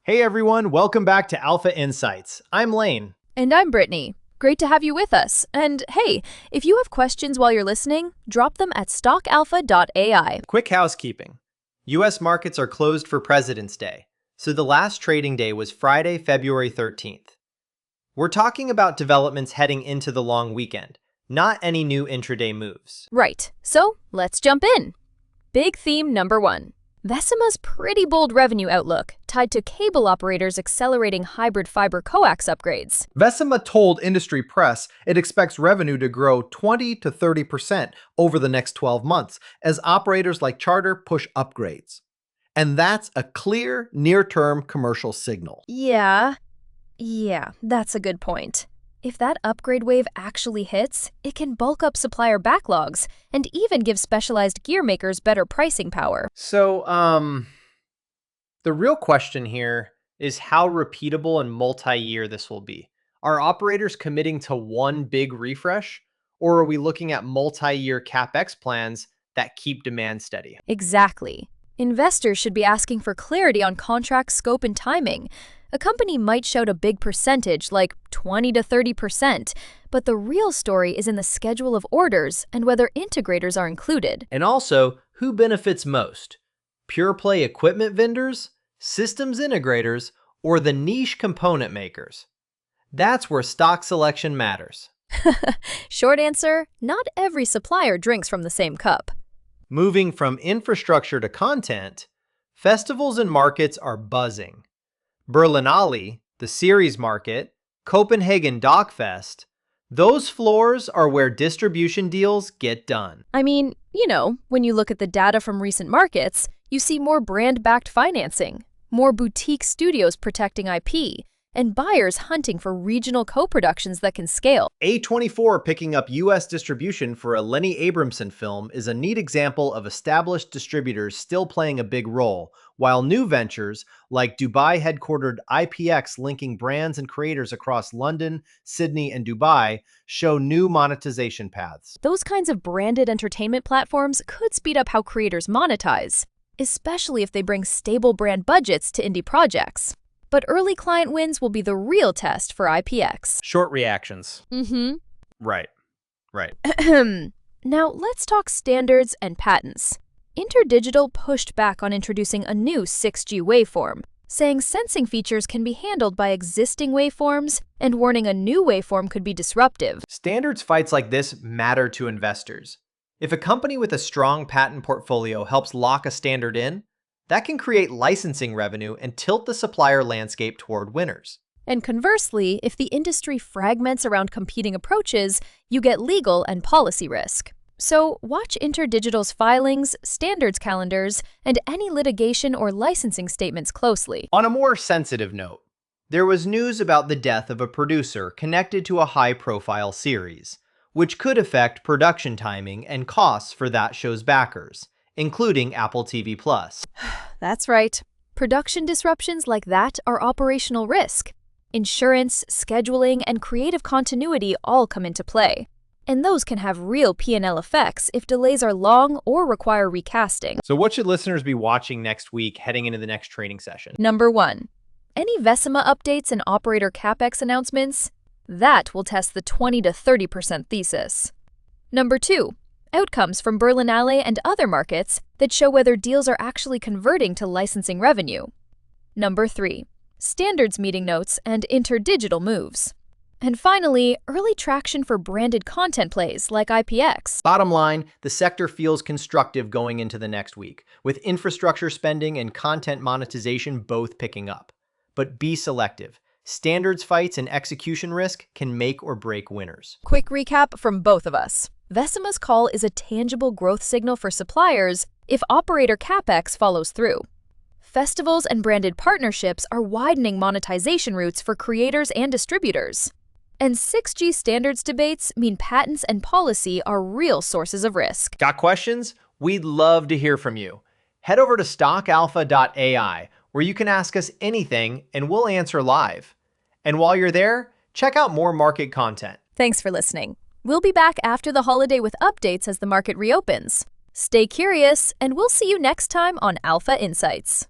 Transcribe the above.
Hey everyone, welcome back to Alpha Insights. I'm Lane. And I'm Brittany. Great to have you with us. And hey, if you have questions while you're listening, drop them at stockalpha.ai. Quick housekeeping. US markets are closed for President's Day, so the last trading day was Friday, February 13th. We're talking about developments heading into the long weekend, not any new intraday moves. Right, so let's jump in. Big theme number one. Vecima's pretty bold revenue outlook, tied to cable operators accelerating hybrid fiber coax upgrades. Vecima told industry press it expects revenue to grow 20 to 30% over the next 12 months as operators like Charter push upgrades. And that's a clear, near-term commercial signal. Yeah, that's a good point. If that upgrade wave actually hits, it can bulk up supplier backlogs and even give specialized gear makers better pricing power. So, the real question here is how repeatable and multi-year this will be. Are operators committing to one big refresh, or are we looking at multi-year CapEx plans that keep demand steady? Exactly. Investors should be asking for clarity on contract scope and timing. A company might shout a big percentage, like 20 to 30%, but the real story is in the schedule of orders and whether integrators are included. And also, who benefits most? Pure play equipment vendors, systems integrators, or the niche component makers? That's where stock selection matters. Short answer, not every supplier drinks from the same cup. Moving from infrastructure to content, festivals and markets are buzzing. Berlinale, the series market, Copenhagen Dockfest, those floors are where distribution deals get done. I mean, when you look at the data from recent markets, you see more brand-backed financing, more boutique studios protecting IP, and buyers hunting for regional co-productions that can scale. A24 picking up US distribution for a Lenny Abramson film is a neat example of established distributors still playing a big role, while new ventures like Dubai-headquartered IPX linking brands and creators across London, Sydney, and Dubai show new monetization paths. Those kinds of branded entertainment platforms could speed up how creators monetize, especially if they bring stable brand budgets to indie projects. But early client wins will be the real test for IPX. Short reactions. Right. Now let's talk standards and patents. InterDigital pushed back on introducing a new 6G waveform, saying sensing features can be handled by existing waveforms and warning a new waveform could be disruptive. Standards fights like this matter to investors. If a company with a strong patent portfolio helps lock a standard in, that can create licensing revenue and tilt the supplier landscape toward winners. And conversely, if the industry fragments around competing approaches, you get legal and policy risk. So watch InterDigital's filings, standards calendars, and any litigation or licensing statements closely. On a more sensitive note, there was news about the death of a producer connected to a high-profile series, which could affect production timing and costs for that show's backers, including Apple TV+. That's right. Production disruptions like that are operational risk. Insurance, scheduling, and creative continuity all come into play. And those can have real P&L effects if delays are long or require recasting. So what should listeners be watching next week heading into the next trading session? Number 1. Any Vecima updates and operator CapEx announcements? That will test the 20 to 30% thesis. Number 2. Outcomes from Berlinale and other markets that show whether deals are actually converting to licensing revenue. Number 3. Standards meeting notes and InterDigital moves. And finally, early traction for branded content plays like IPX. Bottom line, the sector feels constructive going into the next week, with infrastructure spending and content monetization both picking up. But be selective. Standards fights and execution risk can make or break winners. Quick recap from both of us. Vecima's call is a tangible growth signal for suppliers if operator CapEx follows through. Festivals and branded partnerships are widening monetization routes for creators and distributors. And 6G standards debates mean patents and policy are real sources of risk. Got questions? We'd love to hear from you. Head over to stockalpha.ai, where you can ask us anything and we'll answer live. And while you're there, check out more market content. Thanks for listening. We'll be back after the holiday with updates as the market reopens. Stay curious, and we'll see you next time on Alpha Insights.